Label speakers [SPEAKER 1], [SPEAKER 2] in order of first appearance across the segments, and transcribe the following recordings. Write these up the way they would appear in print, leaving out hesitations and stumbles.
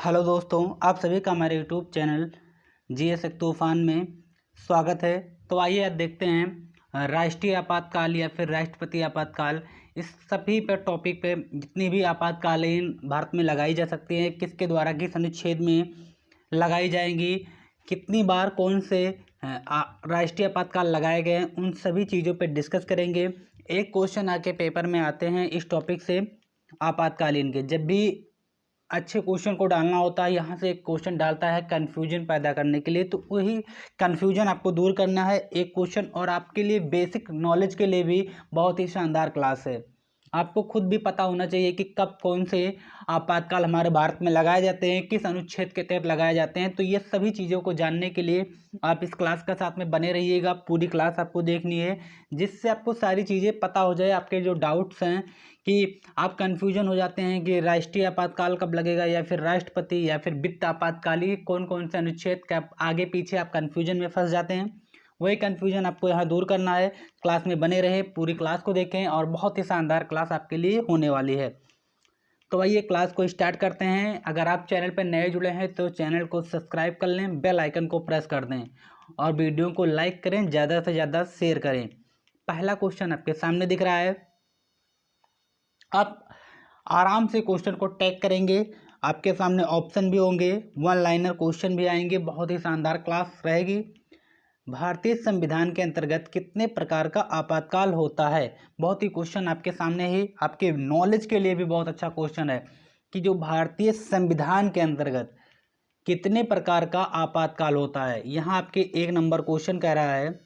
[SPEAKER 1] Hello दोस्तों, आप सभी का हमारे यूट्यूब चैनल जीएस एक तूफान में स्वागत है। तो आइए आज देखते हैं राष्ट्रीय आपातकाल या फिर राष्ट्रपति आपातकाल, इस सभी पर टॉपिक पे जितनी भी आपातकालीन भारत में लगाई जा सकती है, किसके द्वारा किस अनुच्छेद में लगाई जाएंगी, कितनी बार कौन से राष्ट्रीय आपातकाल लगाए गए हैं, उन सभी चीज़ों पे डिस्कस करेंगे। एक क्वेश्चन आके पेपर में आते हैं इस टॉपिक से आपातकालीन के। जब भी अच्छे क्वेश्चन को डालना होता है, यहाँ से एक क्वेश्चन डालता है कन्फ्यूजन पैदा करने के लिए, तो वही कन्फ्यूजन आपको दूर करना है एक क्वेश्चन। और आपके लिए बेसिक नॉलेज के लिए भी बहुत ही शानदार क्लास है। आपको खुद भी पता होना चाहिए कि कब कौन से आपातकाल हमारे भारत में लगाए जाते हैं, किस अनुच्छेद के तहत लगाए जाते हैं। तो ये सभी चीज़ों को जानने के लिए आप इस क्लास का साथ में बने रहिएगा। पूरी क्लास आपको देखनी है जिससे आपको सारी चीज़ें पता हो जाए। आपके जो डाउट्स हैं कि आप कंफ्यूजन हो जाते हैं कि राष्ट्रीय आपातकाल कब लगेगा या फिर राष्ट्रपति या फिर वित्त आपातकाल, कौन कौन से अनुच्छेद का आगे पीछे आप कंफ्यूजन में फंस जाते हैं, वही कंफ्यूजन आपको यहाँ दूर करना है। क्लास में बने रहे, पूरी क्लास को देखें और बहुत ही शानदार क्लास आपके लिए होने वाली है। तो आइए क्लास को स्टार्ट करते हैं। अगर आप चैनल पर नए जुड़े हैं तो चैनल को सब्सक्राइब कर लें, बेल आइकन को प्रेस कर दें और वीडियो को लाइक करें, ज़्यादा से ज़्यादा शेयर करें। पहला क्वेश्चन आपके सामने दिख रहा है, आप आराम से क्वेश्चन को टैग करेंगे। आपके सामने ऑप्शन भी होंगे, वन लाइनर क्वेश्चन भी आएंगे। बहुत ही शानदार क्लास रहेगी। भारतीय संविधान के अंतर्गत कितने प्रकार का आपातकाल होता है? बहुत ही क्वेश्चन आपके सामने ही, आपके नॉलेज के लिए भी बहुत अच्छा क्वेश्चन है कि जो भारतीय संविधान के अंतर्गत कितने प्रकार का आपातकाल होता है। यहाँ आपके एक नंबर क्वेश्चन कह रहा है,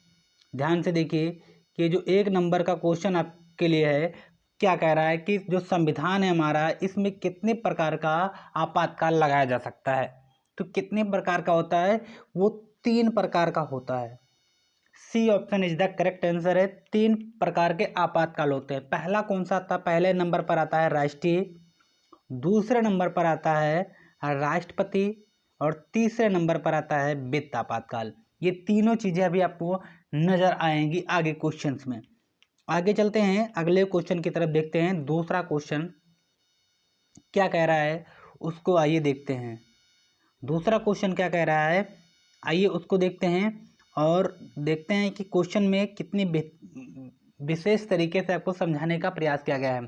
[SPEAKER 1] ध्यान से देखिए कि जो एक नंबर का क्वेश्चन आपके लिए है, क्या कह रहा है कि जो संविधान है हमारा, इसमें कितने प्रकार का आपातकाल लगाया जा सकता है। तो कितने प्रकार का होता है? वो 3 प्रकार का होता है। C option is the correct answer है। 3 प्रकार के आपातकाल होते हैं। पहला कौन सा आता है? पहले नंबर पर आता है राष्ट्रीय, दूसरे नंबर पर आता है राष्ट्रपति और तीसरे नंबर पर आता है वित्त आपातकाल। ये तीनों चीजें अभी आपको नजर आएंगी आगे क्वेश्चंस में। आगे चलते हैं, अगले क्वेश्चन की तरफ देखते हैं। दूसरा क्वेश्चन क्या कह रहा है उसको आइए देखते हैं। दूसरा क्वेश्चन क्या कह रहा है, आइए उसको देखते हैं और देखते हैं कि क्वेश्चन में कितनी विशेष तरीके से आपको समझाने का प्रयास किया गया है।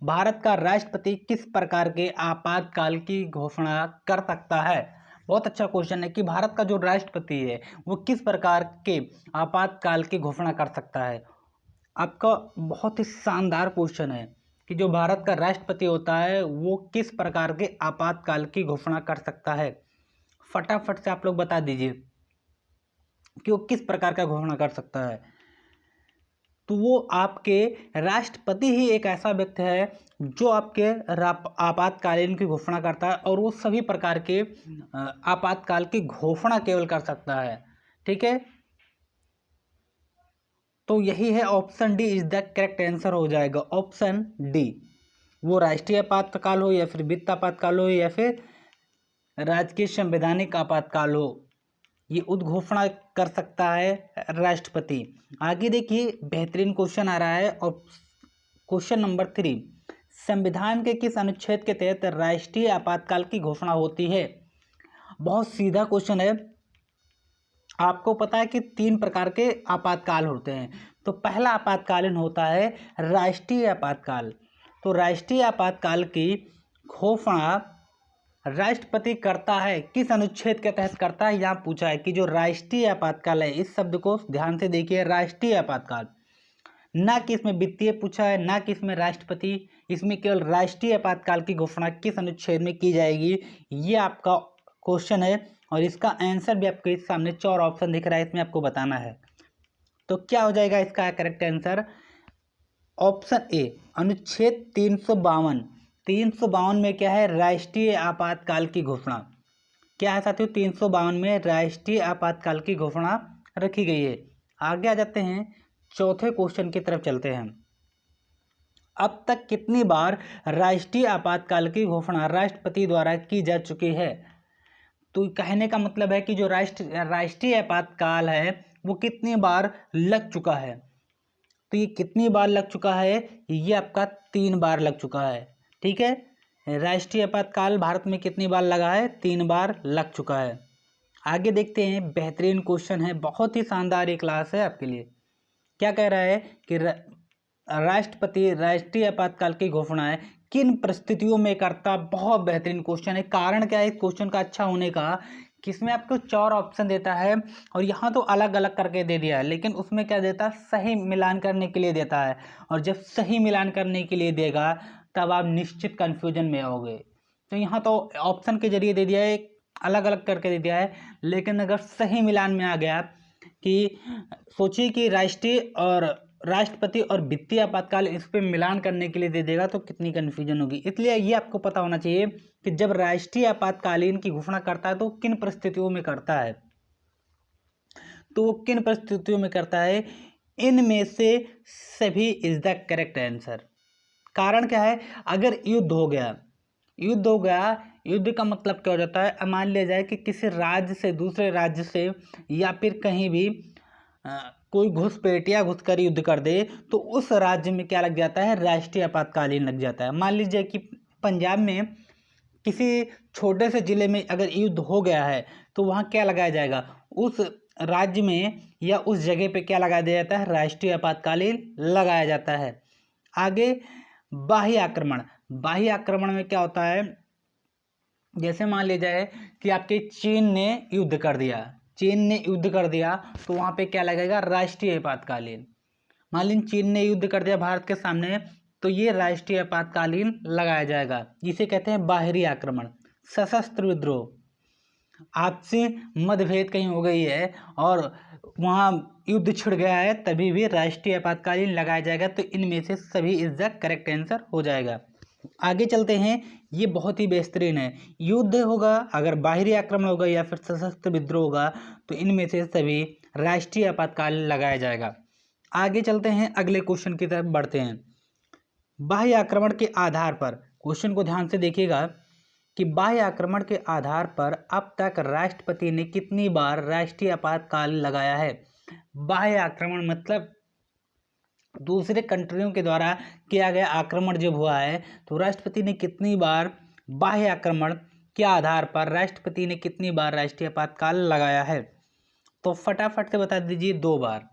[SPEAKER 1] भारत का राष्ट्रपति किस प्रकार के आपातकाल की घोषणा कर सकता है? बहुत अच्छा क्वेश्चन है कि भारत का जो राष्ट्रपति है वो किस प्रकार के आपातकाल की घोषणा कर सकता है। आपका बहुत ही शानदार क्वेश्चन है कि जो भारत का राष्ट्रपति होता है वो किस प्रकार के आपातकाल की घोषणा कर सकता है। फटाफट से आप लोग बता दीजिए कि वो किस प्रकार का घोषणा कर सकता है। तो वो आपके राष्ट्रपति ही एक ऐसा व्यक्ति है जो आपके आपातकालीन की घोषणा करता है और वो सभी प्रकार के आपातकाल की घोषणा केवल कर सकता है। ठीक है, तो यही है, option D is the correct answer हो जाएगा। ऑप्शन डी, वो राष्ट्रीय आपातकाल हो या फिर वित्त आपातकाल हो या फिर राजकीय संवैधानिक आपातकाल हो, ये उद्घोषणा कर सकता है राष्ट्रपति। आगे देखिए, बेहतरीन क्वेश्चन आ रहा है और क्वेश्चन नंबर 3, संविधान के किस अनुच्छेद के तहत राष्ट्रीय आपातकाल की घोषणा होती है? बहुत सीधा क्वेश्चन है। आपको पता है कि 3 प्रकार के आपातकाल होते हैं। तो पहला आपातकालीन होता है राष्ट्रीय आपातकाल। तो राष्ट्रीय आपातकाल की घोषणा राष्ट्रपति करता है, किस अनुच्छेद के तहत करता है? यहाँ पूछा है कि जो राष्ट्रीय आपातकाल है, इस शब्द को ध्यान से देखिए, राष्ट्रीय आपातकाल, ना कि इसमें वित्तीय पूछा है, ना कि इसमें राष्ट्रपति, इसमें केवल राष्ट्रीय आपातकाल की घोषणा किस अनुच्छेद में की जाएगी, ये आपका क्वेश्चन है। और इसका आंसर भी आपके सामने 4 ऑप्शन दिख रहा है, इसमें आपको बताना है। तो क्या हो जाएगा इसका करेक्ट आंसर? ऑप्शन ए, अनुच्छेद 352। 352 में क्या है? राष्ट्रीय आपातकाल की घोषणा। क्या है साथियों? 352 में राष्ट्रीय आपातकाल की घोषणा रखी गई है। आगे आ जाते हैं, चौथे क्वेश्चन की तरफ चलते हैं। अब तक कितनी बार राष्ट्रीय आपातकाल की घोषणा राष्ट्रपति द्वारा की जा चुकी है? तो कहने का मतलब है कि जो राष्ट्रीय आपातकाल है वो कितनी बार लग चुका है। तो ये कितनी बार लग चुका है? ये आपका 3 बार लग चुका है। ठीक है, राष्ट्रीय आपातकाल भारत में कितनी बार लगा है? 3 बार लग चुका है। आगे देखते हैं, बेहतरीन क्वेश्चन है, बहुत ही शानदार ये क्लास है आपके लिए। क्या कह रहा है कि राष्ट्रपति राष्ट्रीय आपातकाल की घोषणा है किन परिस्थितियों में करता? बहुत बेहतरीन क्वेश्चन है। कारण क्या है इस क्वेश्चन का अच्छा होने का कि इसमें आपको 4 ऑप्शन देता है और यहाँ तो अलग अलग करके दे दिया है, लेकिन उसमें क्या देता है? सही मिलान करने के लिए देता है। और जब सही मिलान करने के लिए देगा तब आप निश्चित कन्फ्यूजन में होगे। तो यहाँ तो ऑप्शन के जरिए दे दिया है, अलग अलग करके दे दिया है, लेकिन अगर सही मिलान में आ गया कि सोचिए कि राष्ट्रीय और राष्ट्रपति और वित्तीय आपातकाल, इस पे मिलान करने के लिए दे देगा तो कितनी कन्फ्यूजन होगी। इसलिए ये आपको पता होना चाहिए कि जब राष्ट्रीय आपातकालीन की घोषणा करता है तो किन परिस्थितियों में करता है। तो किन परिस्थितियों में करता है? इनमें से सभी इज द करेक्ट आंसर। कारण क्या है? अगर युद्ध हो गया, युद्ध का मतलब क्या हो जाता है? मान लिया जाए कि किसी राज्य से दूसरे राज्य से या फिर कहीं भी कोई घुसपैठ या घुसकर युद्ध कर दे तो उस राज्य में क्या लग जाता है? राष्ट्रीय आपातकालीन लग जाता है। मान लीजिए कि पंजाब में किसी छोटे से जिले में अगर युद्ध हो गया है तो वहाँ क्या लगाया जाएगा? उस राज्य में या उस जगह पे क्या लगाया जाता है? राष्ट्रीय आपातकालीन लगाया जाता है। आगे बाह्य आक्रमण। बाह्य आक्रमण में क्या होता है? जैसे मान लिया जाए कि आपके चीन ने युद्ध कर दिया तो वहाँ पे क्या लगेगा? राष्ट्रीय आपातकालीन। मान लीजिए चीन ने युद्ध कर दिया भारत के सामने तो ये राष्ट्रीय आपातकालीन लगाया जाएगा, जिसे कहते हैं बाहरी आक्रमण। सशस्त्र विद्रोह, आपसी मतभेद कहीं हो गई है और वहाँ युद्ध छिड़ गया है, तभी भी राष्ट्रीय आपातकालीन लगाया जाएगा। तो इनमें से सभी इज द करेक्ट आंसर हो जाएगा। आगे चलते हैं, ये बहुत ही बेहतरीन है। युद्ध होगा, अगर बाहरी आक्रमण होगा या फिर सशस्त्र विद्रोह होगा तो इनमें से सभी राष्ट्रीय आपातकाल लगाया जाएगा। आगे चलते हैं, अगले क्वेश्चन की तरफ बढ़ते हैं। बाह्य आक्रमण के आधार पर, क्वेश्चन को ध्यान से देखिएगा कि बाह्य आक्रमण के आधार पर अब तक राष्ट्रपति ने कितनी बार राष्ट्रीय आपातकाल लगाया है? बाह्य आक्रमण मतलब दूसरे कंट्रियों के द्वारा किया गया आक्रमण जब हुआ है तो राष्ट्रपति ने कितनी बार बाह्य आक्रमण के आधार पर राष्ट्रपति ने कितनी बार राष्ट्रीय आपातकाल लगाया है? तो फटाफट से बता दीजिए। 2 बार।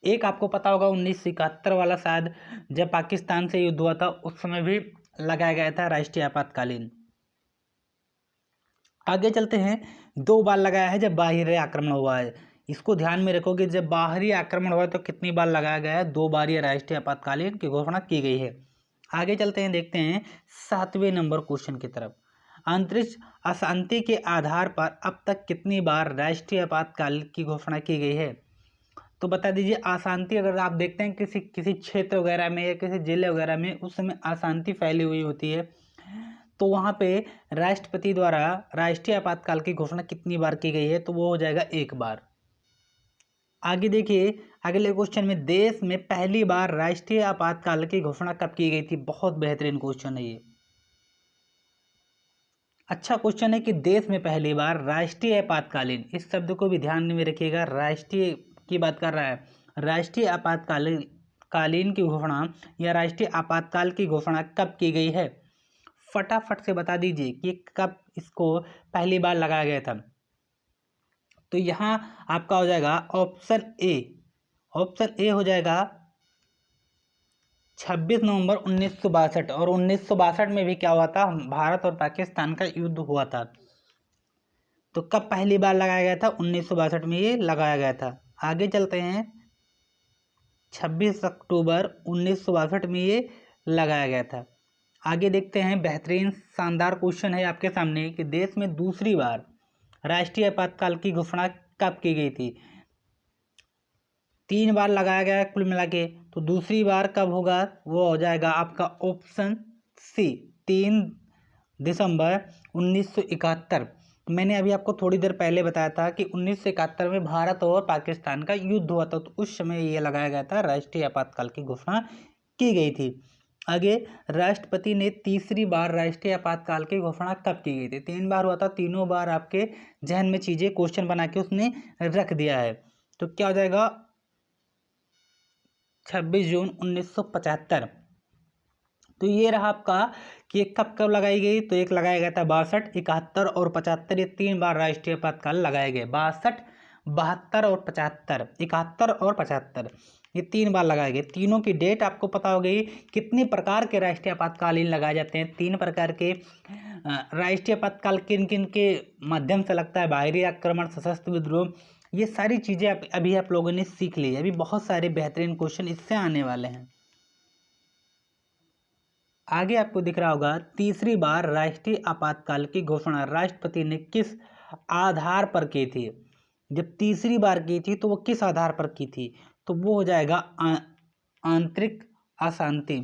[SPEAKER 1] एक आपको पता होगा 1971 वाला, शायद जब पाकिस्तान से युद्ध हुआ था उस समय भी लगाया गया था राष्ट्रीय आपातकालीन। आगे चलते हैं, 2 बार लगाया है जब बाहरी आक्रमण हुआ है। इसको ध्यान में रखोगे, जब बाहरी आक्रमण हुआ है तो कितनी बार लगाया गया है? 2 बार ये राष्ट्रीय आपातकालीन की घोषणा की गई है। आगे चलते हैं, देखते हैं 7वें नंबर क्वेश्चन की तरफ। अंतरिक्ष अशांति के आधार पर अब तक कितनी बार राष्ट्रीय आपातकाल की घोषणा की गई है? तो बता दीजिए। अशांति, अगर आप देखते हैं किसी क्षेत्र वगैरह में या किसी जिले वगैरह में उस समय अशांति फैली हुई होती है तो वहाँ पे राष्ट्रपति द्वारा राष्ट्रीय आपातकाल की घोषणा कितनी बार की गई है? तो वो हो जाएगा 1 बार। आगे देखिए, अगले क्वेश्चन में देश में पहली बार राष्ट्रीय आपातकाल की घोषणा कब की गई थी? बहुत बेहतरीन क्वेश्चन है ये। अच्छा क्वेश्चन है कि देश में पहली बार राष्ट्रीय आपातकालीन, इस शब्द को भी ध्यान में रखिएगा, राष्ट्रीय की बात कर रहा है। राष्ट्रीय आपातकालीन की घोषणा या राष्ट्रीय आपातकाल की घोषणा कब की गई है? फटाफट से बता दीजिए कि कब इसको पहली बार लगाया गया था। तो यहाँ आपका हो जाएगा ऑप्शन ए हो जाएगा 26 नवंबर 1962। और 1962 में भी क्या हुआ था? भारत और पाकिस्तान का युद्ध हुआ था। तो कब पहली बार लगाया गया था? 1962 में ये लगाया गया था। आगे चलते हैं, 26 अक्टूबर 1962 में ये लगाया गया था। आगे देखते हैं, बेहतरीन शानदार क्वेश्चन है आपके सामने कि देश में दूसरी बार राष्ट्रीय आपातकाल की घोषणा कब की गई थी? 3 बार लगाया गया है कुल मिला के, तो दूसरी बार कब होगा? वो हो जाएगा आपका ऑप्शन सी, 3 दिसंबर 1971। मैंने अभी आपको थोड़ी देर पहले बताया था कि 1971 में भारत और पाकिस्तान का युद्ध हुआ था, तो उस समय ये लगाया गया था, राष्ट्रीय आपातकाल की घोषणा की गई थी। आगे, राष्ट्रपति ने तीसरी बार राष्ट्रीय आपातकाल की घोषणा कब की गई थी? 3 बार हुआ था, तीनों बार आपके जहन में चीजें क्वेश्चन बना के उसने रख दिया है। तो क्या हो जाएगा? 26 जून 1975। तो ये रहा आपका कि एक कब कब लगाई गई, तो एक लगाया गया था 62, 71 और 75। ये 3 बार राष्ट्रीय आपातकाल लगाए गए। 62, 72 और 75, 71 और 75, ये 3 बार लगाए गए। तीनों की डेट आपको पता हो गई। कितने प्रकार के राष्ट्रीय आपातकालीन लगाए जाते हैं? 3 प्रकार के। राष्ट्रीय आपातकाल किन किन के माध्यम से लगता है? बाहरी आक्रमण, सशस्त्र विद्रोह, ये सारी चीज़ें अभी आप लोगों ने सीख ली है। अभी बहुत सारे बेहतरीन क्वेश्चन इससे आने वाले हैं। आगे आपको दिख रहा होगा, तीसरी बार राष्ट्रीय आपातकाल की घोषणा राष्ट्रपति ने किस आधार पर की थी? जब तीसरी बार की थी तो वो किस आधार पर की थी? तो वो हो जाएगा आंतरिक अशांति।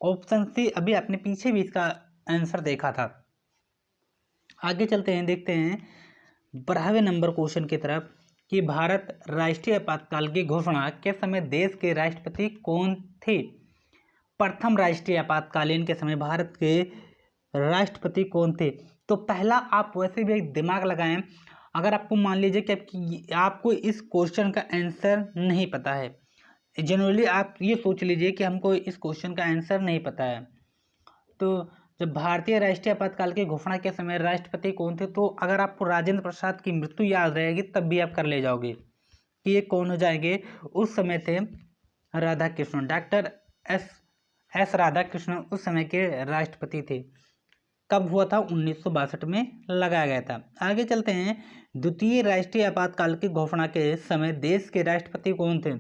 [SPEAKER 1] Option C. अभी आपने पीछे भी इसका आंसर देखा था। आगे चलते हैं, देखते हैं 12वें नंबर क्वेश्चन की तरफ कि भारत राष्ट्रीय आपातकाल की घोषणा के समय देश के राष्ट्रपति कौन थे? प्रथम राष्ट्रीय आपातकालीन के समय भारत के राष्ट्रपति कौन थे? तो पहला, आप वैसे भी एक दिमाग लगाएं। अगर आपको मान लीजिए कि आपको इस क्वेश्चन का आंसर नहीं पता है, जनरली आप ये सोच लीजिए कि हमको इस क्वेश्चन का आंसर नहीं पता है, तो जब भारतीय राष्ट्रीय आपातकाल की घोषणा के समय राष्ट्रपति कौन थे, तो अगर आपको राजेंद्र प्रसाद की मृत्यु याद रहेगी तब भी आप कर ले जाओगे कि ये कौन हो जाएंगे। उस समय थे राधा कृष्णन, डॉक्टर एस राधा कृष्णन उस समय के राष्ट्रपति थे। कब हुआ था? 1962 में लगाया गया था। आगे चलते हैं, द्वितीय राष्ट्रीय आपातकाल की घोषणा के समय देश के राष्ट्रपति कौन थे?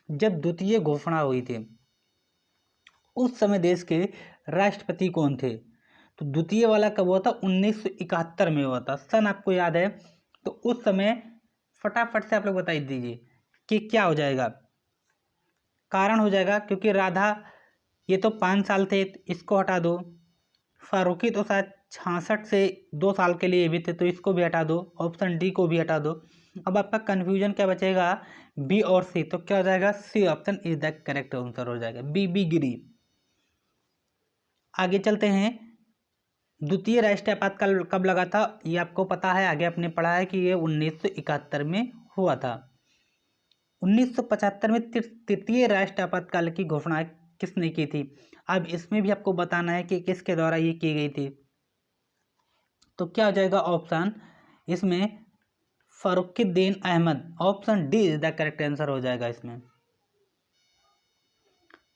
[SPEAKER 1] जब द्वितीय घोषणा हुई थी उस समय देश के राष्ट्रपति कौन थे? तो द्वितीय वाला कब हुआ था? 1971 में हुआ था। सन आपको याद है? तो उस समय फटाफट से आप लोग बता दीजिए कि क्या हो जाएगा। कारण हो जाएगा क्योंकि राधा, ये तो 5 साल थे, इसको हटा दो। फारूकी तो शायद 66 से 2 साल के लिए भी थे, तो इसको भी हटा दो। ऑप्शन डी को भी हटा दो। अब आपका कन्फ्यूजन क्या बचेगा? बी और सी। तो क्या हो जाएगा? C option is the correct answer हो जाएगा, बी गिरी। आगे चलते हैं, द्वितीय राष्ट्रीय आपातकाल कब लगा था? ये आपको पता है, आगे आपने पढ़ा है कि ये 1971 में हुआ था। 1975 में तृतीय राष्ट्रीय आपातकाल की घोषणा किसने की थी? अब इसमें भी आपको बताना है कि किसके द्वारा ये की गई थी। तो क्या हो जाएगा ऑप्शन इसमें? Fakhruddin Ahmed. Option D is the correct answer हो जाएगा इसमें।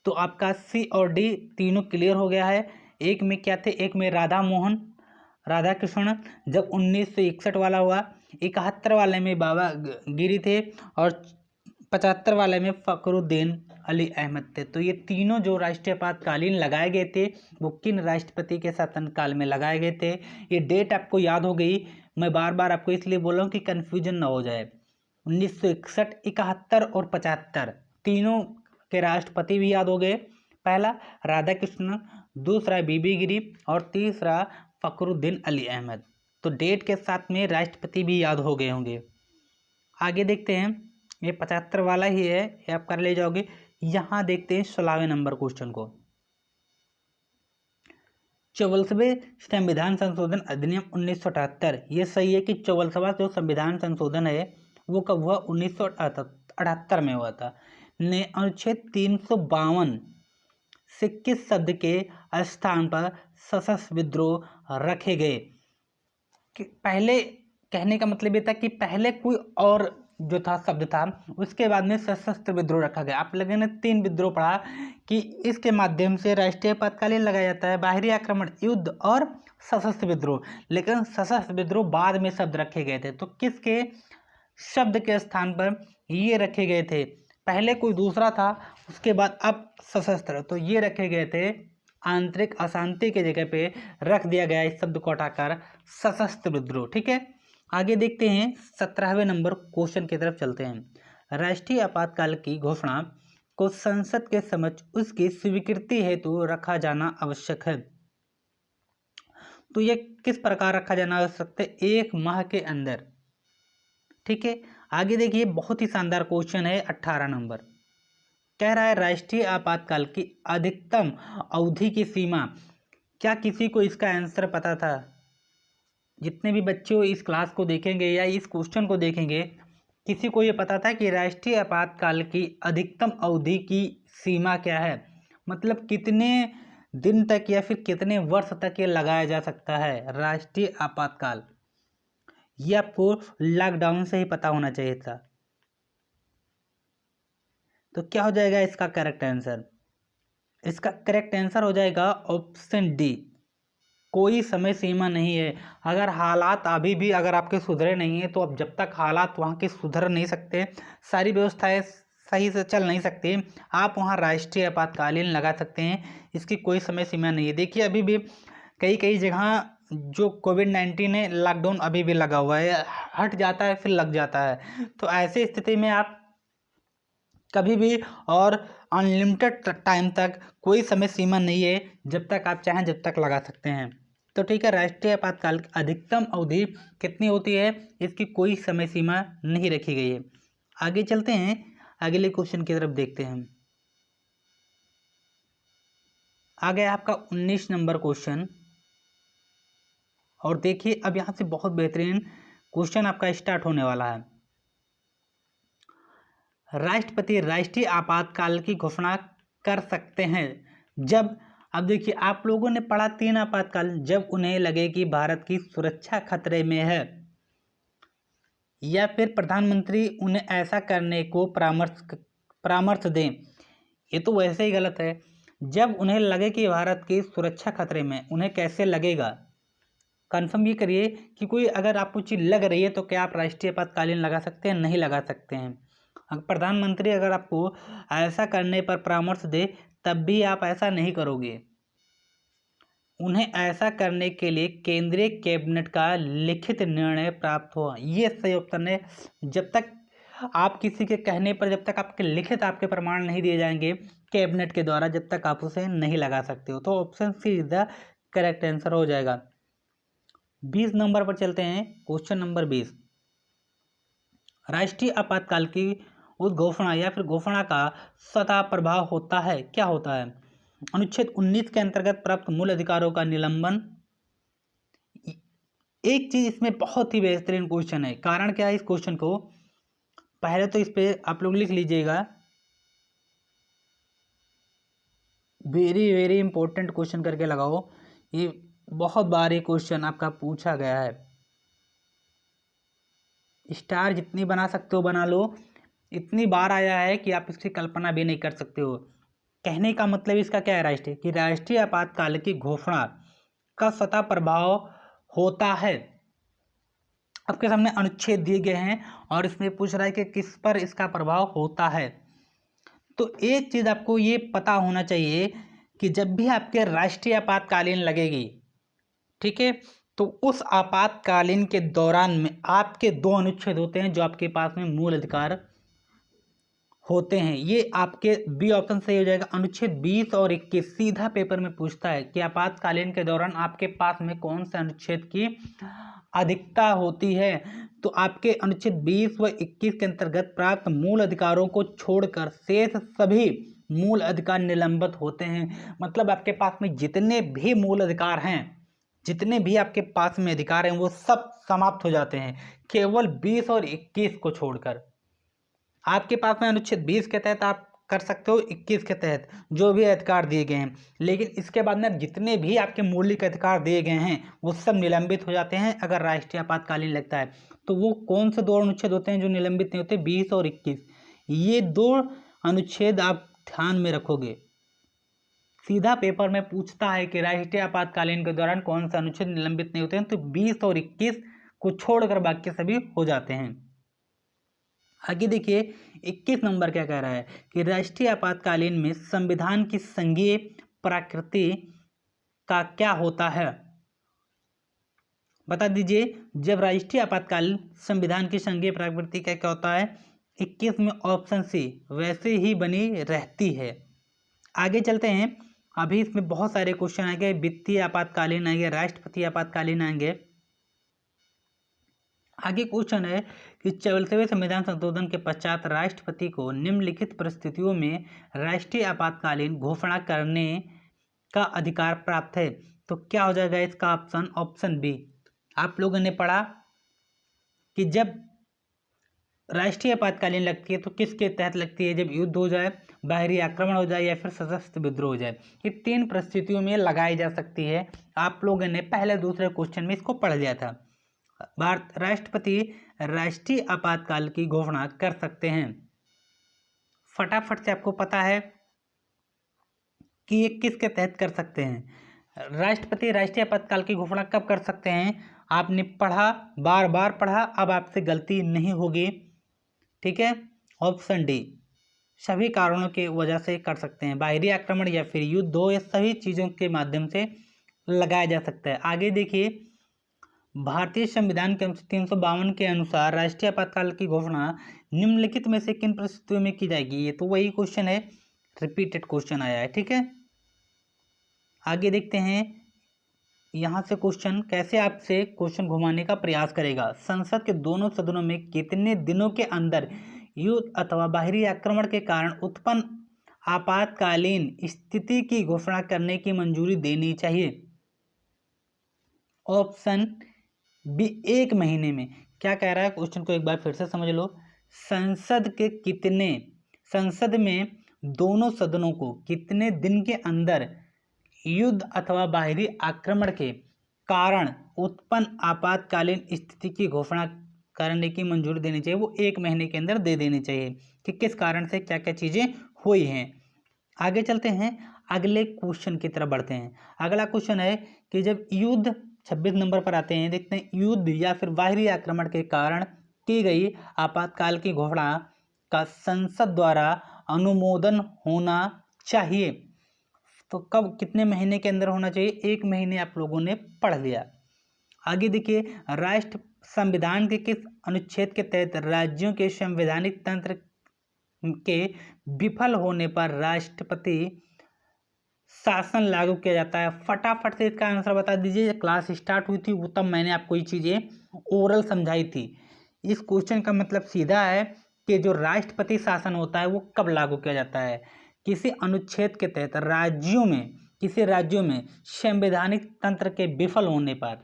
[SPEAKER 1] तो आपका सी और डी तीनों क्लियर हो गया है। एक में क्या थे? एक में राधा कृष्ण जब 1961 वाला हुआ, 71 वाले में बाबा गिरी थे और 75 वाले में फखरुद्दीन अली अहमद थे। तो ये तीनों जो राष्ट्रीय आपातकालीन लगाए गए थे वो किन राष्ट्रपति के शासनकाल में लगाए गए थे? ये डेट आपको याद हो गई। मैं बार बार आपको इसलिए बोल रहा हूँ कि कन्फ्यूजन ना हो जाए। 1961, 71 और 75 तीनों के राष्ट्रपति भी याद हो गए। पहला राधा कृष्ण, दूसरा बीबी गिरी और तीसरा फखरुद्दीन अली अहमद। तो डेट के साथ में राष्ट्रपति भी याद हो गए होंगे। आगे देखते हैं, ये 75 वाला ही है, ये आप कर ले जाओगे। यहाँ देखते हैं 16वें नंबर क्वेश्चन को। 44वें संविधान संशोधन अधिनियम 1978, ये सही है कि 44वां जो संविधान संशोधन है वो कब हुआ? 1978 में हुआ था। ने अनुच्छेद 352 से किस शब्द के स्थान पर सशस्त्र विद्रोह रखे गए? कि पहले, कहने का मतलब ये था कि पहले कोई और जो था शब्द था, उसके बाद में सशस्त्र विद्रोह रखा गया। आप लोगों ने 3 विद्रोह पढ़ा कि इसके माध्यम से राष्ट्रीय आपातकालीन लगाया जाता है, बाहरी आक्रमण, युद्ध और सशस्त्र विद्रोह। लेकिन सशस्त्र विद्रोह बाद में शब्द रखे गए थे। तो किसके शब्द के स्थान पर ये रखे गए थे? पहले कोई दूसरा था, उसके बाद अब सशस्त्र, तो ये रखे गए थे। आंतरिक अशांति के जगह पे रख दिया गया इस शब्द को हटाकर सशस्त्र विद्रोह। ठीक है, आगे देखते हैं 17वें नंबर क्वेश्चन की तरफ चलते हैं। राष्ट्रीय आपातकाल की घोषणा को संसद के समक्ष उसकी स्वीकृति हेतु रखा जाना आवश्यक है। तो ये किस प्रकार रखा जाना आवश्यक है? 1 माह के अंदर। ठीक है, आगे देखिए, बहुत ही शानदार क्वेश्चन है 18 नंबर। कह रहा है राष्ट्रीय आपातकाल की अधिकतम अवधि की सीमा। क्या किसी को इसका आंसर पता था? जितने भी बच्चे इस क्लास को देखेंगे या इस क्वेश्चन को देखेंगे, किसी को ये पता था कि राष्ट्रीय आपातकाल की अधिकतम अवधि की सीमा क्या है? मतलब कितने दिन तक या फिर कितने वर्ष तक ये लगाया जा सकता है राष्ट्रीय आपातकाल? ये आपको लॉकडाउन से ही पता होना चाहिए था। तो क्या हो जाएगा इसका करेक्ट आंसर? इसका करेक्ट आंसर हो जाएगा ऑप्शन डी, कोई समय सीमा नहीं है। अगर हालात अभी भी अगर आपके सुधरे नहीं है, तो अब जब तक हालात वहाँ के सुधर नहीं सकते, सारी व्यवस्थाएं सही से चल नहीं सकती, आप वहाँ राष्ट्रीय आपातकालीन लगा सकते हैं। इसकी कोई समय सीमा नहीं है। देखिए अभी भी कई कई जगह जो कोविड-19 है, लॉकडाउन अभी भी लगा हुआ है, हट जाता है फिर लग जाता है। तो ऐसी स्थिति में आप कभी भी और अनलिमिटेड टाइम तक कोई समय सीमा नहीं है, जब तक आप चाहें जब तक लगा सकते हैं। तो ठीक है, राष्ट्रीय आपातकाल की अधिकतम अवधि कितनी होती है, इसकी कोई समय सीमा नहीं रखी गई है। आगे चलते हैं, अगले क्वेश्चन की तरफ देखते हैं। आ गया आपका 19 नंबर क्वेश्चन, और देखिए अब यहाँ से बहुत बेहतरीन क्वेश्चन आपका स्टार्ट होने वाला है। राष्ट्रपति राष्ट्रीय आपातकाल की घोषणा कर सकते हैं जब, अब देखिए आप लोगों ने पढ़ा 3 आपातकाल, जब उन्हें लगे कि भारत की सुरक्षा खतरे में है, या फिर प्रधानमंत्री उन्हें ऐसा करने को परामर्श दें। ये तो वैसे ही गलत है। जब उन्हें लगे कि भारत की सुरक्षा खतरे में, उन्हें कैसे लगेगा? कंफर्म ये करिए कि कोई अगर आपको चीज़ लग रही है तो क्या आप राष्ट्रीय आपातकालीन लगा सकते हैं? नहीं लगा सकते हैं। प्रधानमंत्री अगर आपको ऐसा करने पर परामर्श दे, तब भी आप ऐसा नहीं करोगे। उन्हें ऐसा करने के लिए केंद्रीय कैबिनेट का लिखित निर्णय प्राप्त हो, ये सही ऑप्शन है। जब तक आप किसी के कहने पर, जब तक आपके लिखित आपके प्रमाण नहीं दिए जाएंगे कैबिनेट के द्वारा, जब तक आप उसे नहीं लगा सकते हो। तो option C is the correct answer हो जाएगा। 20 नंबर पर चलते हैं, क्वेश्चन नंबर 20। राष्ट्रीय आपातकाल की उस घोषणा या फिर घोषणा का सदा प्रभाव होता है, क्या होता है? अनुच्छेद 19 के अंतर्गत प्राप्त मूल अधिकारों का निलंबन। एक चीज इसमें बहुत ही बेहतरीन क्वेश्चन है, कारण क्या है इस क्वेश्चन को, पहले तो इस पे आप लोग लिख लीजिएगा, वेरी वेरी इंपॉर्टेंट क्वेश्चन करके लगाओ। ये बहुत बार ये क्वेश्चन आपका पूछा गया है। स्टार जितनी बना सकते हो बना लो, इतनी बार आया है कि आप इसकी कल्पना भी नहीं कर सकते हो। कहने का मतलब इसका क्या है कि राष्ट्रीय आपातकाल की घोषणा का सतह प्रभाव होता है। आपके सामने अनुच्छेद दिए गए हैं और इसमें पूछ रहा है कि किस पर इसका प्रभाव होता है। तो एक चीज आपको ये पता होना चाहिए कि जब भी आपके राष्ट्रीय आपातकालीन लगेगी, ठीक है, तो उस आपातकालीन के दौरान में आपके 2 अनुच्छेद होते हैं जो आपके पास में मूल अधिकार होते हैं। ये आपके बी ऑप्शन सही हो जाएगा। अनुच्छेद 20 और 21 सीधा पेपर में पूछता है कि आपातकालीन के दौरान आपके पास में कौन से अनुच्छेद की अधिकता होती है। तो आपके अनुच्छेद 20 व 21 के अंतर्गत प्राप्त मूल अधिकारों को छोड़कर शेष सभी मूल अधिकार निलंबित होते हैं। मतलब आपके पास में जितने भी मूल अधिकार हैं, जितने भी आपके पास में अधिकार हैं, वो सब समाप्त हो जाते हैं, केवल 20 और 21 को छोड़कर। आपके पास में अनुच्छेद 20 के तहत आप कर सकते हो, 21 के तहत जो भी अधिकार दिए गए हैं, लेकिन इसके बाद में जितने भी आपके मौलिक अधिकार दिए गए हैं वो सब निलंबित हो जाते हैं अगर राष्ट्रीय आपातकालीन लगता है। तो वो कौन से 2 अनुच्छेद होते हैं जो निलंबित नहीं होते? 20 और 21। ये 2 अनुच्छेद आप ध्यान में रखोगे। सीधा पेपर में पूछता है कि राष्ट्रीय आपातकालीन के दौरान कौन सा अनुच्छेद निलंबित नहीं होते हैं, तो 20 और 21 को छोड़कर बाकी सभी हो जाते हैं। आगे देखिए 21 नंबर क्या कह रहा है कि राष्ट्रीय आपातकालीन में संविधान की संघीय प्रकृति का क्या होता है? बता दीजिए। जब राष्ट्रीय आपातकाल संविधान की संघीय प्रकृति का क्या होता है? 21 में ऑप्शन सी वैसे ही बनी रहती है। आगे चलते हैं, अभी इसमें बहुत सारे क्वेश्चन आएंगे, वित्तीय आपातकालीन आएंगे, राष्ट्रपति आपातकालीन आएंगे। आगे क्वेश्चन है कि 44वें संविधान संशोधन के पश्चात राष्ट्रपति को निम्नलिखित परिस्थितियों में राष्ट्रीय आपातकालीन घोषणा करने का अधिकार प्राप्त है। तो क्या हो जाएगा इसका ऑप्शन बी। आप लोगों ने पढ़ा कि जब राष्ट्रीय आपातकालीन लगती है तो किसके तहत लगती है? जब युद्ध हो जाए, बाहरी आक्रमण हो जाए या फिर सशस्त्र विद्रोह हो जाए। ये 3 परिस्थितियों में लगाई जा सकती है। आप लोगों ने पहले दूसरे क्वेश्चन में इसको पढ़ लिया था। भारत राष्ट्रपति राष्ट्रीय आपातकाल की घोषणा कर सकते हैं। फटाफट से आपको पता है कि ये किसके तहत कर सकते हैं। राष्ट्रपति राष्ट्रीय आपातकाल की घोषणा कब कर सकते हैं? आपने पढ़ा, बार बार पढ़ा, अब आपसे गलती नहीं होगी, ठीक है। ऑप्शन डी, सभी कारणों की वजह से कर सकते हैं। बाहरी आक्रमण या फिर युद्ध हो, या सभी चीज़ों के माध्यम से लगाया जा सकता है। आगे देखिए, भारतीय संविधान के 352 के अनुसार राष्ट्रीय आपातकाल की घोषणा निम्नलिखित में से किन परिस्थितियों में की जाएगी? ये तो वही क्वेश्चन है, रिपीटेड क्वेश्चन आया है, ठीक है। आगे देखते हैं, यहाँ से क्वेश्चन कैसे आपसे क्वेश्चन घुमाने का प्रयास करेगा। संसद के दोनों सदनों में कितने दिनों के अंदर युद्ध अथवा बाहरी आक्रमण के कारण उत्पन्न आपातकालीन स्थिति की घोषणा करने की मंजूरी देनी चाहिए? ऑप्शन बी, 1 महीने में। क्या कह रहा है क्वेश्चन को एक बार फिर से समझ लो। संसद में दोनों सदनों को कितने दिन के अंदर युद्ध अथवा बाहरी आक्रमण के कारण उत्पन्न आपातकालीन स्थिति की घोषणा करने की मंजूरी देनी चाहिए? वो 1 महीने के अंदर दे देनी चाहिए कि किस कारण से क्या क्या चीज़ें हुई हैं। आगे चलते हैं, अगले क्वेश्चन की तरफ बढ़ते हैं। अगला क्वेश्चन है कि जब युद्ध, 26 नंबर पर आते हैं, देखते हैं, युद्ध या फिर बाहरी आक्रमण के कारण की गई आपातकाल की घोषणा का संसद द्वारा अनुमोदन होना चाहिए, तो कब, कितने महीने के अंदर होना चाहिए? 1 महीने आप लोगों ने पढ़ लिया। आगे देखिए, राष्ट्र संविधान के किस अनुच्छेद के तहत राज्यों के संवैधानिक तंत्र के विफल होने पर राष्ट्रपति शासन लागू किया जाता है? फटाफट से इसका आंसर बता दीजिए। क्लास स्टार्ट हुई थी वो तब मैंने आपको ये चीज़ें ओरल समझाई थी। इस क्वेश्चन का मतलब सीधा है कि जो राष्ट्रपति शासन होता है वो कब लागू किया जाता है? किसी अनुच्छेद के तहत किसी राज्यों में संवैधानिक तंत्र के विफल होने पर।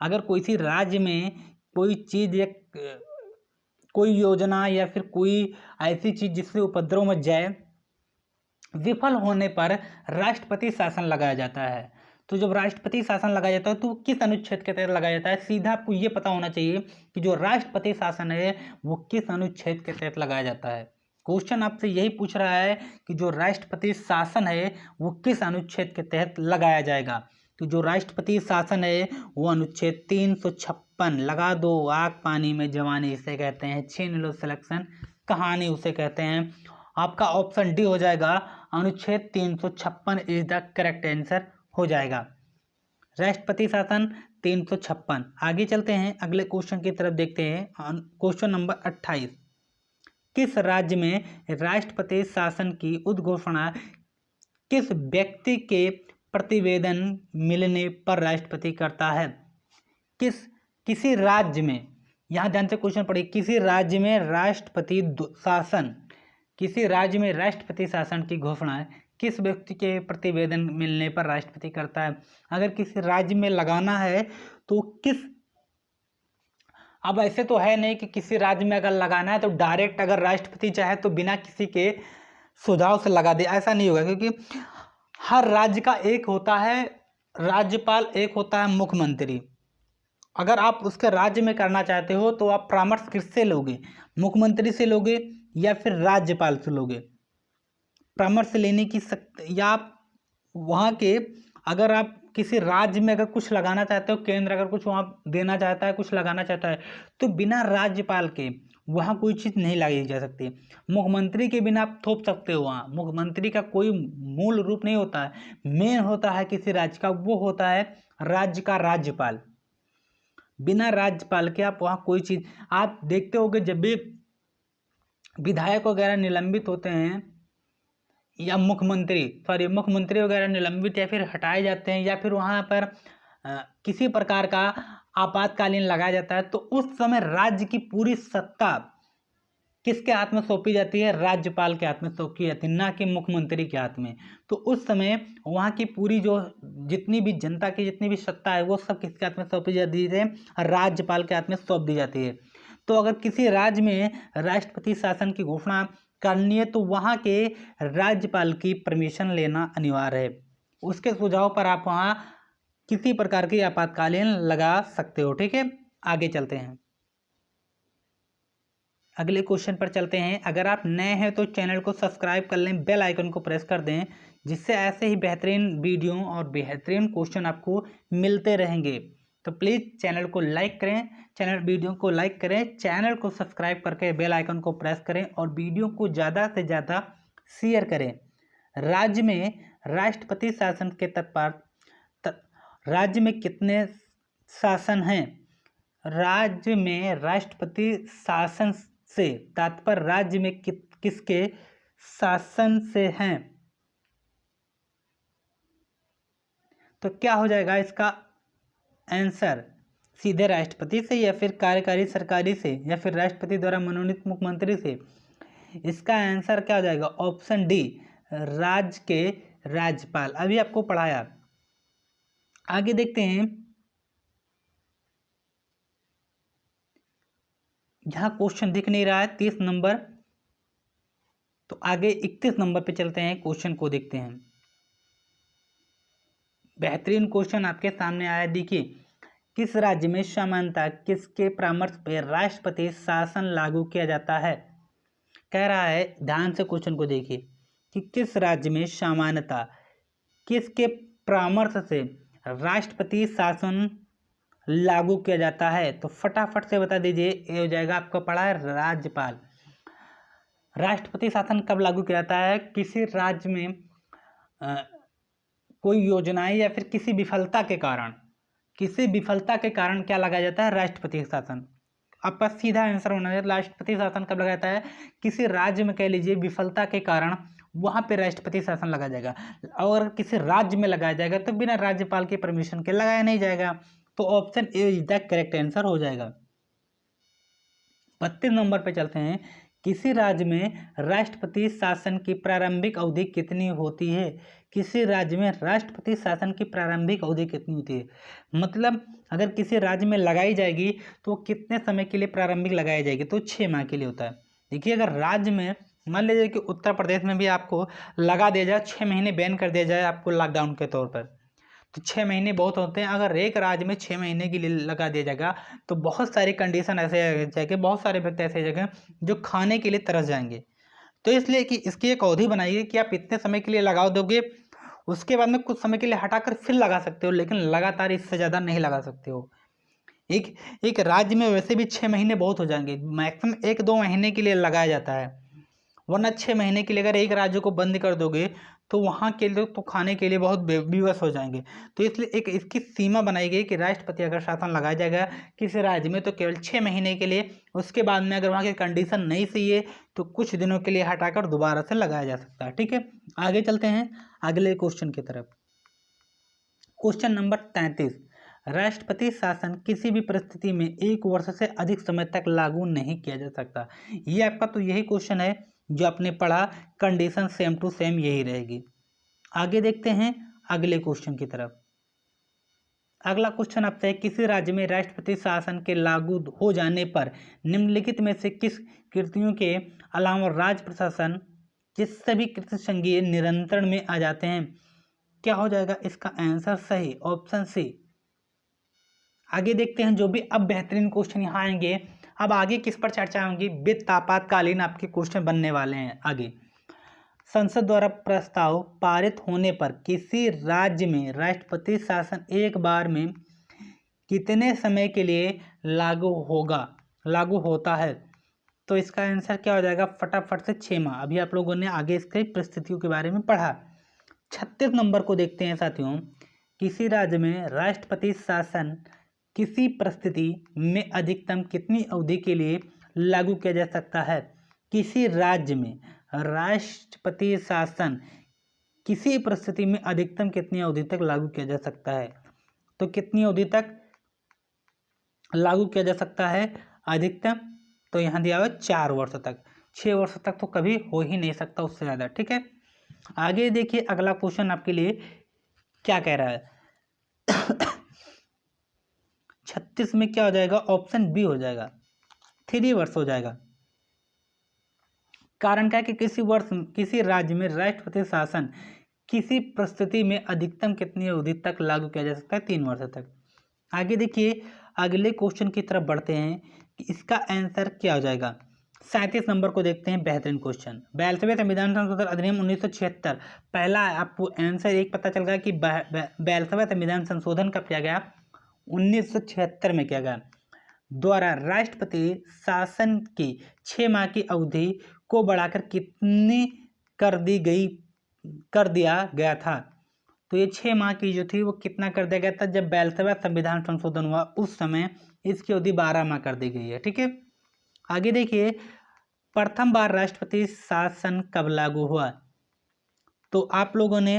[SPEAKER 1] अगर किसी राज्य में कोई चीज़ या कोई योजना या फिर कोई ऐसी चीज़ जिससे उपद्रव मच जाए, विफल होने पर राष्ट्रपति शासन लगाया जाता है। तो जब राष्ट्रपति शासन लगाया जाता है तो किस अनुच्छेद के तहत लगाया जाता है? सीधा आपको ये पता होना चाहिए कि जो राष्ट्रपति शासन है वो किस अनुच्छेद के तहत लगाया जाता है। क्वेश्चन आपसे यही पूछ रहा है कि जो राष्ट्रपति शासन है वो किस अनुच्छेद के तहत लगाया जाएगा। तो जो राष्ट्रपति शासन है वो अनुच्छेद 356, लगा दो आग पानी में जवानी इसे कहते हैं, छीन लो सिलेक्शन कहानी उसे कहते हैं। आपका ऑप्शन डी हो जाएगा, अनुच्छेद 356 इज द करेक्ट आंसर हो जाएगा, राष्ट्रपति शासन 356। आगे चलते हैं, अगले क्वेश्चन की तरफ देखते हैं। क्वेश्चन नंबर 28, किस राज्य में राष्ट्रपति शासन की उद्घोषणा किस व्यक्ति के प्रतिवेदन मिलने पर राष्ट्रपति करता है? किसी राज्य में, यहाँ ध्यान से क्वेश्चन पढ़िए, किसी राज्य में राष्ट्रपति शासन की घोषणा किस व्यक्ति के प्रतिवेदन मिलने पर राष्ट्रपति करता है? अगर किसी राज्य में लगाना है तो अब ऐसे तो है नहीं कि किसी राज्य में अगर लगाना है तो डायरेक्ट अगर राष्ट्रपति चाहे तो बिना किसी के सुझाव से लगा दे, ऐसा नहीं होगा, क्योंकि हर राज्य का एक होता है राज्यपाल, एक होता है मुख्यमंत्री। अगर आप उसके राज्य में करना चाहते हो तो आप परामर्श किससे लोगे? मुख्यमंत्री से लोगे या फिर राज्यपाल से लोगे? परामर्श लेने की या आप वहाँ के, अगर आप किसी राज्य में अगर कुछ लगाना चाहते हो, केंद्र अगर कुछ वहाँ देना चाहता है, कुछ लगाना चाहता है, तो बिना राज्यपाल के वहाँ कोई चीज़ नहीं लगाई जा सकती। मुख्यमंत्री के बिना आप थोप सकते हो, वहाँ मुख्यमंत्री का कोई मूल रूप नहीं होता है, मेन होता है किसी राज्य का, वो होता है राज्य का राज्यपाल। बिना राज्यपाल के आप वहाँ कोई चीज़, आप देखते होगे जब भी विधायक वगैरह निलंबित होते हैं या मुख्यमंत्री वगैरह निलंबित या फिर हटाए जाते हैं, या फिर वहाँ पर किसी प्रकार का आपातकालीन लगाया जाता है, तो उस समय राज्य की पूरी सत्ता किसके हाथ में सौंपी जाती है? राज्यपाल के हाथ में सौंपी जाती है, ना कि मुख्यमंत्री के हाथ में। तो उस समय वहाँ की पूरी जो जितनी भी जनता की जितनी भी सत्ता है वो सब किसके हाथ में सौंपी जाती है? राज्यपाल के हाथ में सौंप दी जाती है। तो अगर किसी राज्य में राष्ट्रपति शासन की घोषणा करनी है तो वहाँ के राज्यपाल की परमिशन लेना अनिवार्य है। उसके सुझाव पर आप वहाँ किसी प्रकार की आपातकालीन लगा सकते हो। ठीक है, आगे चलते हैं, अगले क्वेश्चन पर चलते हैं। अगर आप नए हैं तो चैनल को सब्सक्राइब कर लें, बेल आइकन को प्रेस कर दें, जिससे ऐसे ही बेहतरीन वीडियो और बेहतरीन क्वेश्चन आपको मिलते रहेंगे। तो प्लीज़ चैनल को लाइक करें, वीडियो को लाइक करें, चैनल को सब्सक्राइब करके बेल आइकन को प्रेस करें और वीडियो को ज़्यादा से ज़्यादा शेयर करें। राज्य में राष्ट्रपति शासन के राज्य में कितने शासन हैं? राज्य में राष्ट्रपति शासन से तात्पर्य राज्य में किसके शासन से हैं? तो क्या हो जाएगा इसका आंसर? सीधे राष्ट्रपति से या फिर कार्यकारी सरकारी से या फिर राष्ट्रपति द्वारा मनोनीत मुख्यमंत्री से? इसका आंसर क्या हो जाएगा? ऑप्शन डी, राज्य के राज्यपाल। अभी आपको पढ़ाया। आगे देखते हैं, यहाँ क्वेश्चन दिख नहीं रहा है 30 नंबर, तो आगे 31 नंबर पे चलते हैं, क्वेश्चन को देखते हैं। बेहतरीन क्वेश्चन आपके सामने आया, देखिए, किस राज्य में सामान्यतः किसके परामर्श पर राष्ट्रपति शासन लागू किया जाता है? कह रहा है, ध्यान से क्वेश्चन को देखिए कि किस राज्य में सामान्यतः किसके परामर्श से राष्ट्रपति शासन लागू किया जाता है? तो फटाफट से बता दीजिए, ये हो जाएगा आपका पढ़ा है राज्यपाल। राष्ट्रपति शासन कब लागू किया जाता है? किसी राज्य में कोई योजनाएं या फिर किसी विफलता के कारण क्या लगाया जाता है? राष्ट्रपति शासन। आपका सीधा आंसर होना चाहिए, राष्ट्रपति शासन कब लगाया जाता है? किसी राज्य में कह लीजिए विफलता के कारण वहां पे राष्ट्रपति शासन लगाया जाएगा, और किसी राज्य में लगाया जाएगा तो बिना राज्यपाल की परमिशन के लगाया नहीं जाएगा। तो option A is the correct answer हो जाएगा। 32 नंबर पे चलते हैं। किसी राज्य में राष्ट्रपति शासन की प्रारंभिक अवधि कितनी होती है? किसी राज्य में राष्ट्रपति शासन की प्रारंभिक अवधि कितनी होती है? मतलब अगर किसी राज्य में लगाई जाएगी तो कितने समय के लिए प्रारंभिक लगाई जाएगी? तो 6 माह के लिए होता है। देखिए, अगर राज्य में मान लीजिए कि उत्तर प्रदेश में भी आपको लगा दिया जाए, 6 महीने बैन कर दिया जाए आपको लॉकडाउन के तौर पर, तो 6 महीने बहुत होते हैं। अगर एक राज्य में 6 महीने के लिए लगा दिया जाएगा तो बहुत सारी कंडीशन ऐसे जाएंगे, बहुत सारे व्यक्ति ऐसे जगह जो खाने के लिए तरस जाएंगे। तो इसलिए कि इसकी एक अवधि बनाइए कि आप इतने समय के लिए लगा दोगे, उसके बाद में कुछ समय के लिए हटाकर फिर लगा सकते हो, लेकिन लगातार इससे ज़्यादा नहीं लगा सकते हो। एक राज्य में वैसे भी 6 महीने बहुत हो जाएंगे, मैक्सिमम 1-2 महीने के लिए लगाया जाता है, वरना 6 महीने के लिए अगर एक राज्य को बंद कर दोगे तो वहाँ के लोग तो खाने के लिए बहुत विवश हो जाएंगे। तो इसलिए एक इसकी सीमा बनाई गई कि राष्ट्रपति अगर शासन लगाया जाएगा किसी राज्य में तो केवल 6 महीने के लिए, उसके बाद में अगर वहाँ की कंडीशन नहीं सही है तो कुछ दिनों के लिए हटाकर दोबारा से लगाया जा सकता है। ठीक है, आगे चलते हैं अगले क्वेश्चन की तरफ। क्वेश्चन नंबर 33, राष्ट्रपति शासन किसी भी परिस्थिति में 1 वर्ष से अधिक समय तक लागू नहीं किया जा सकता। ये आपका तो यही क्वेश्चन है जो आपने पढ़ा, कंडीशन सेम टू सेम यही रहेगी। आगे देखते हैं अगले क्वेश्चन की तरफ। अगला क्वेश्चन आपसे है, किसी राज्य में राष्ट्रपति शासन के लागू हो जाने पर निम्नलिखित में से किस कृतियों के अलावा राज्य प्रशासन किस सभी कृत्य संघीय नियंत्रण में आ जाते हैं? क्या हो जाएगा इसका आंसर सही? Option C. आगे देखते हैं, जो भी अब बेहतरीन क्वेश्चन यहाँ आएंगे। अब आगे किस पर चर्चा होगी? वित्त आपातकालीन आपके क्वेश्चन बनने वाले हैं आगे। संसद द्वारा प्रस्ताव पारित होने पर किसी राज्य में राष्ट्रपति शासन एक बार में कितने समय के लिए लागू होता है? तो इसका आंसर क्या हो जाएगा? फटाफट से 6 माह। अभी आप लोगों ने आगे इसके परिस्थितियों के बारे में पढ़ा। 36 नंबर को देखते हैं साथियों। किसी राज्य में राष्ट्रपति शासन किसी परिस्थिति में अधिकतम कितनी अवधि के लिए लागू किया जा सकता है? किसी राज्य में राष्ट्रपति शासन किसी परिस्थिति में अधिकतम कितनी अवधि तक लागू किया जा सकता है? तो कितनी अवधि तक लागू किया जा सकता है अधिकतम? तो यहाँ दिया हुआ 4 वर्ष तक। 6 वर्ष तक तो कभी हो ही नहीं सकता उससे ज़्यादा। ठीक है, आगे देखिए अगला क्वेश्चन आपके लिए क्या कह रहा है। 36 में क्या हो जाएगा? ऑप्शन बी हो जाएगा। 3 वर्ष हो जाएगा। कारण क्या है कि किसी वर्ष किसी राज्य में राष्ट्रपति शासन किसी परिस्थिति में अधिकतम कितनी अवधि तक लागू किया जा सकता है? 3 वर्ष तक। आगे देखिए, अगले क्वेश्चन की तरफ बढ़ते हैं कि इसका आंसर क्या हो जाएगा। 37 नंबर को देखते हैं, बेहतरीन क्वेश्चन। 42वें संविधान संशोधन अधिनियम 1976। पहला आपको आंसर एक पता चल गया कि 42वें संविधान संशोधन कब किया गया? 1976 में किया गया। द्वारा राष्ट्रपति शासन की 6 माह की अवधि को बढ़ाकर कितनी कर दिया गया था? तो ये 6 माह की जो थी वो कितना कर दिया गया था? जब 42वां संविधान संशोधन हुआ उस समय इसकी अवधि 12 माह कर दी गई है। ठीक है, आगे देखिए, प्रथम बार राष्ट्रपति शासन कब लागू हुआ? तो आप लोगों ने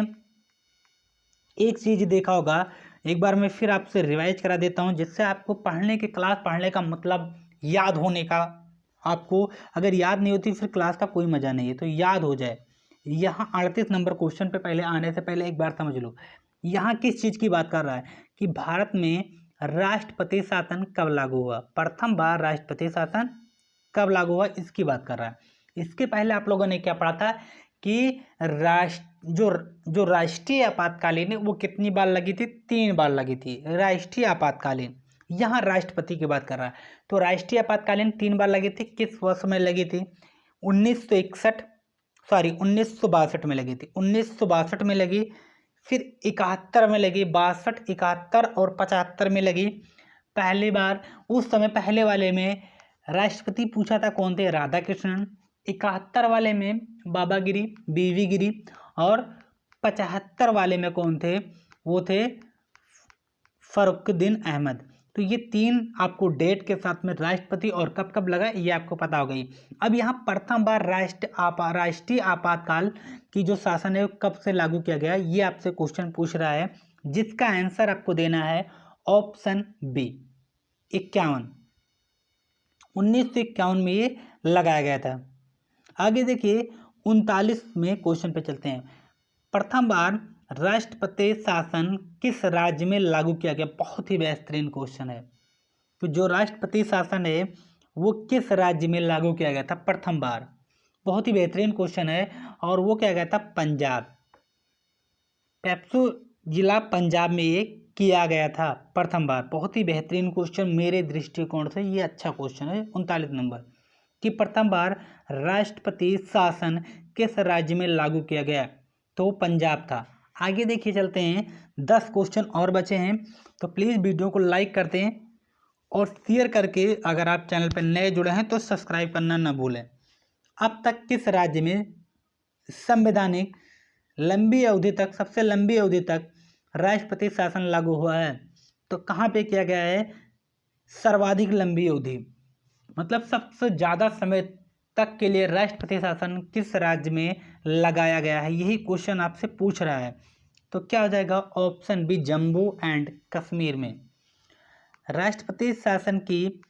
[SPEAKER 1] एक चीज देखा होगा, एक बार मैं फिर आपसे रिवाइज करा देता हूं, जिससे आपको पढ़ने की क्लास पढ़ने का मतलब याद होने का, आपको अगर याद नहीं होती फिर क्लास का कोई मजा नहीं है, तो याद हो जाए। यहाँ 38 नंबर क्वेश्चन पे पहले आने से पहले एक बार समझ लो, यहाँ किस चीज की बात कर रहा है कि भारत में राष्ट्रपति शासन कब लागू हुआ, प्रथम बार राष्ट्रपति शासन कब लागू हुआ, इसकी बात कर रहा है। इसके पहले आप लोगों ने क्या पढ़ा था कि जो राष्ट्रीय आपातकालीन है वो कितनी बार लगी थी? 3 बार लगी थी राष्ट्रीय आपातकालीन। यहाँ राष्ट्रपति की बात कर रहा है, तो राष्ट्रीय आपातकालीन 3 बार लगी थी। किस वर्ष में लगी थी? 1962 में लगी थी। 1962 में लगी, फिर 71 में लगी, 62, 71 और 75 में लगी। पहली बार उस समय पहले वाले में राष्ट्रपति पूछा था कौन थे? राधा कृष्णन। 71 वाले में बाबा गिरी, बीवी गिरी, और 75 वाले में कौन थे? वो थे फरुखुद्दीन अहमद। तो ये 3 आपको डेट के साथ में राष्ट्रपति और कब कब लगा ये आपको पता हो गई। अब यहाँ प्रथम बार राष्ट्रीय आपातकाल की जो शासन है कब से लागू किया गया, ये आपसे क्वेश्चन पूछ रहा है, जिसका आंसर आपको देना है ऑप्शन बी, 51। 1951 में ये लगाया गया था। आगे देखिए 39 में क्वेश्चन पे चलते हैं। प्रथम बार राष्ट्रपति शासन किस राज्य में लागू किया गया? बहुत ही बेहतरीन क्वेश्चन है। तो जो राष्ट्रपति शासन है वो किस राज्य में लागू किया गया था प्रथम बार? बहुत ही बेहतरीन क्वेश्चन है, और वो क्या गया था? पंजाब, पेप्सू जिला पंजाब में ये किया गया था प्रथम बार। बहुत ही बेहतरीन क्वेश्चन मेरे दृष्टिकोण से, ये अच्छा क्वेश्चन है। 39 नंबर कि प्रथम बार राष्ट्रपति शासन किस राज्य में लागू किया गया? तो पंजाब था। आगे देखिए चलते हैं, 10 क्वेश्चन और बचे हैं, तो प्लीज़ वीडियो को लाइक कर दें और शेयर करके, अगर आप चैनल पर नए जुड़े हैं तो सब्सक्राइब करना न भूलें। अब तक किस राज्य में संवैधानिक लंबी अवधि तक, सबसे लंबी अवधि तक राष्ट्रपति शासन लागू हुआ है? तो कहाँ पे किया गया है? सर्वाधिक लंबी अवधि, मतलब सबसे ज़्यादा समय तक के लिए राष्ट्रपति शासन किस राज्य में लगाया गया है, यही क्वेश्चन आपसे पूछ रहा है। तो क्या हो जाएगा? Option B, Jammu and Kashmir में राष्ट्रपति शासन की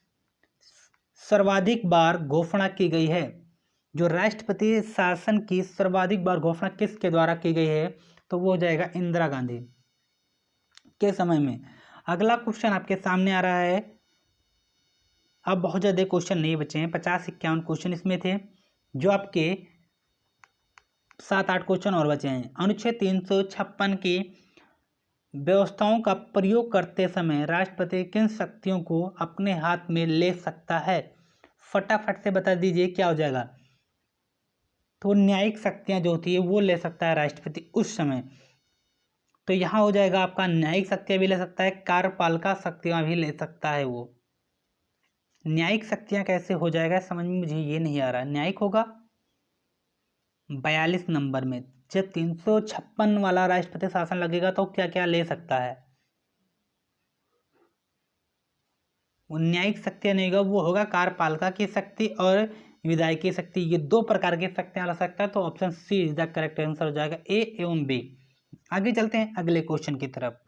[SPEAKER 1] सर्वाधिक बार घोषणा की गई है। जो राष्ट्रपति शासन की सर्वाधिक बार घोषणा किसके द्वारा की गई है? तो वो हो जाएगा इंदिरा गांधी के समय में। अगला क्वेश्चन आपके सामने आ रहा है। अब बहुत ज़्यादा क्वेश्चन नहीं बचे हैं, 50-51 क्वेश्चन इसमें थे, जो आपके 7-8 क्वेश्चन और बचे हैं। अनुच्छेद 356 की व्यवस्थाओं का प्रयोग करते समय राष्ट्रपति किन शक्तियों को अपने हाथ में ले सकता है? फटाफट से बता दीजिए क्या हो जाएगा। तो न्यायिक शक्तियां जो होती है वो ले सकता है राष्ट्रपति उस समय। तो यहाँ हो जाएगा आपका न्यायिक शक्तियां भी ले सकता है, कार्यपालिका शक्तियां भी ले सकता है वो। न्यायिक शक्तियां कैसे हो जाएगा समझ में मुझे ये नहीं आ रहा। न्यायिक होगा 42 नंबर में, जब 356 वाला राष्ट्रपति शासन लगेगा तो क्या क्या ले सकता है? वो न्यायिक शक्तियां नहीं होगा, वो होगा कार्यपालिका की शक्ति और विधायिकी शक्ति, ये 2 प्रकार की शक्तियां ला सकता है। तो option C is the correct answer हो जाएगा, ए एवं बी। आगे चलते हैं अगले क्वेश्चन की तरफ।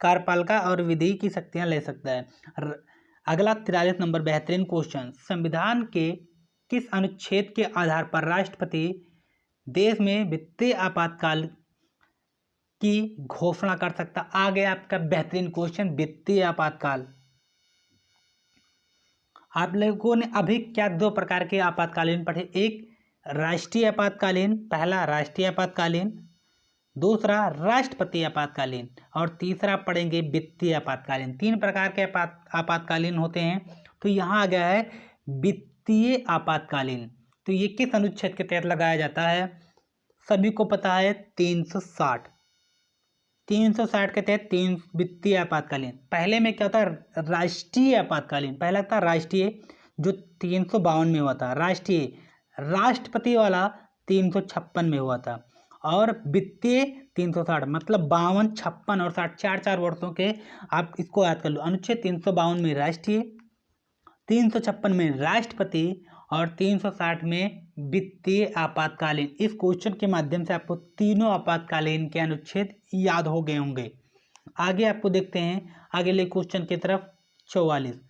[SPEAKER 1] कार्यपालिका और विधि की शक्तियां ले सकता है। अगला 43 नंबर बेहतरीन क्वेश्चन, संविधान के किस अनुच्छेद के आधार पर राष्ट्रपति देश में वित्तीय आपातकाल की घोषणा कर सकता? आ गया आपका बेहतरीन क्वेश्चन, वित्तीय आपातकाल। आप लोगों ने अभी क्या दो प्रकार के आपातकालीन पढ़े, एक राष्ट्रीय आपातकालीन, पहला राष्ट्रीय आपातकालीन, दूसरा राष्ट्रपति आपातकालीन, और तीसरा पढ़ेंगे वित्तीय आपातकालीन। तीन प्रकार के आपातकालीन होते हैं। तो यहाँ आ गया है वित्तीय आपातकालीन। तो ये किस अनुच्छेद के तहत लगाया जाता है? सभी को पता है 360 के तहत तीन वित्तीय आपातकालीन। पहले में क्या होता है? राष्ट्रीय आपातकालीन। पहला था राष्ट्रीय जो 352 में हुआ था, राष्ट्रीय। राष्ट्रपति वाला 356 में हुआ था, और वित्तीय 360। मतलब 52, 56 और 60 4 वर्षों के आप इसको याद कर लो। अनुच्छेद 352 में राष्ट्रीय, 356 में राष्ट्रपति और 360 में वित्तीय आपातकालीन। इस क्वेश्चन के माध्यम से आपको तीनों आपातकालीन के अनुच्छेद याद हो गए होंगे। आगे आपको देखते हैं अगले क्वेश्चन की तरफ। 44,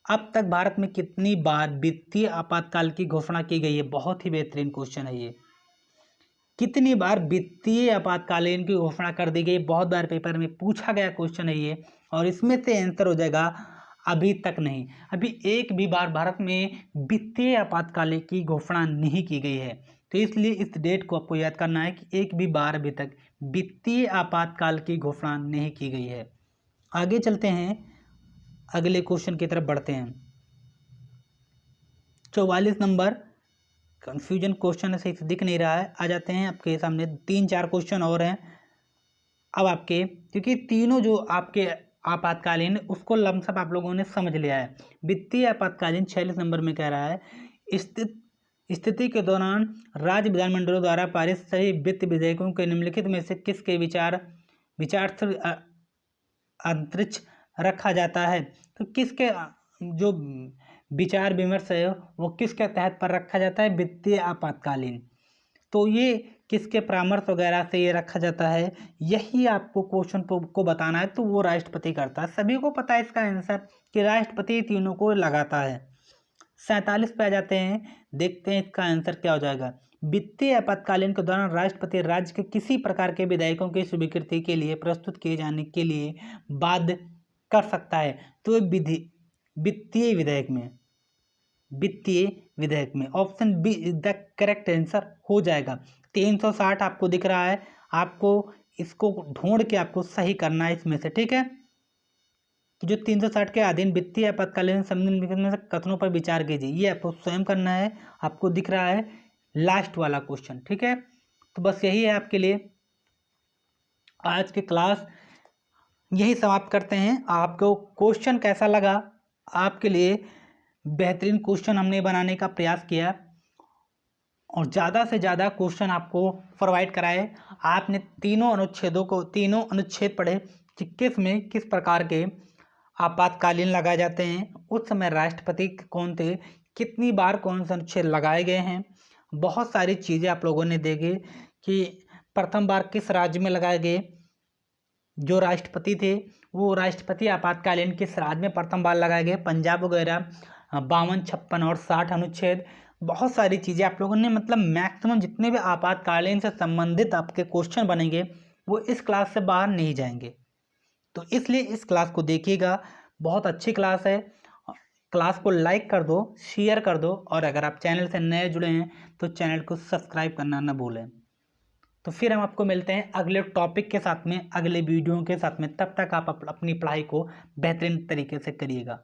[SPEAKER 1] अब तक भारत में कितनी बार वित्तीय आपातकाल की घोषणा की गई है? बहुत ही बेहतरीन क्वेश्चन है ये। कितनी बार वित्तीय आपातकालीन की घोषणा कर दी गई? बहुत बार पेपर में पूछा गया क्वेश्चन है ये, और इसमें से आंसर हो जाएगा अभी तक नहीं। अभी एक भी बार भारत में वित्तीय आपातकाल की घोषणा नहीं की गई है। तो इसलिए इस डेट को आपको याद करना है कि एक भी बार अभी तक वित्तीय आपातकाल की घोषणा नहीं की गई है। आगे चलते हैं, अगले क्वेश्चन की तरफ बढ़ते हैं। 44 नंबर, कंफ्यूजन क्वेश्चन है, सही से दिख नहीं रहा है। आ जाते हैं आपके सामने 3-4 क्वेश्चन और हैं अब आपके, क्योंकि तीनों जो आपके आपातकालीन उसको लमसम आप लोगों ने समझ लिया है। वित्तीय आपातकालीन 46 नंबर में कह रहा है, स्थिति के दौरान राज्य विधानमंडलों द्वारा पारित सभी वित्त विधेयकों के निम्नलिखित में से किसके विचार अंतरिक्ष रखा जाता है? तो किसके जो विचार विमर्श है वो किसके तहत पर रखा जाता है? वित्तीय आपातकालीन। तो ये किसके परामर्श वगैरह से ये रखा जाता है, यही आपको क्वेश्चन को बताना है। तो वो राष्ट्रपति करता है। सभी को पता है इसका आंसर कि राष्ट्रपति तीनों को लगाता है। 47 पे आ जाते हैं, देखते हैं इसका आंसर क्या हो जाएगा। वित्तीय आपातकालीन के दौरान राष्ट्रपति राज्य के किसी प्रकार के विधेयकों की स्वीकृति के लिए प्रस्तुत किए जाने के लिए बाध्य कर सकता है। तो वित्तीय विधेयक में option B is the correct answer हो जाएगा। 360 आपको दिख रहा है, आपको इसको ढूंढ के आपको सही करना है इसमें से, ठीक है। तो जो 360 के अधीन वित्तीय आपातकालीन संबंधित में से कथनों पर विचार कीजिए, ये आपको स्वयं करना है। आपको दिख रहा है लास्ट वाला क्वेश्चन, ठीक है। तो बस यही है आपके लिए आज की क्लास, यही समाप्त करते हैं। आपको क्वेश्चन कैसा लगा? आपके लिए बेहतरीन क्वेश्चन हमने बनाने का प्रयास किया और ज़्यादा से ज़्यादा क्वेश्चन आपको प्रोवाइड कराए। आपने तीनों अनुच्छेद पढ़े कि किस में किस प्रकार के आपातकालीन लगाए जाते हैं, उस समय राष्ट्रपति कौन थे, कितनी बार कौन से अनुच्छेद लगाए गए हैं। बहुत सारी चीज़ें आप लोगों ने देखी कि प्रथम बार किस राज्य में लगाए गए, जो राष्ट्रपति थे वो राष्ट्रपति आपातकालीन किस राज्य में प्रथम बार लगाए गए, पंजाब वगैरह। 52, 56 और 60 अनुच्छेद, बहुत सारी चीज़ें आप लोगों ने, मतलब मैक्सिमम जितने भी आपातकालीन से संबंधित आपके क्वेश्चन बनेंगे वो इस क्लास से बाहर नहीं जाएंगे। तो इसलिए इस क्लास को देखिएगा, बहुत अच्छी क्लास है। क्लास को लाइक कर दो, शेयर कर दो, और अगर आप चैनल से नए जुड़े हैं तो चैनल को सब्सक्राइब करना ना भूलें। तो फिर हम आपको मिलते हैं अगले टॉपिक के साथ में, अगले वीडियो के साथ में। तब तक आप अपनी पढ़ाई को बेहतरीन तरीके से करिएगा।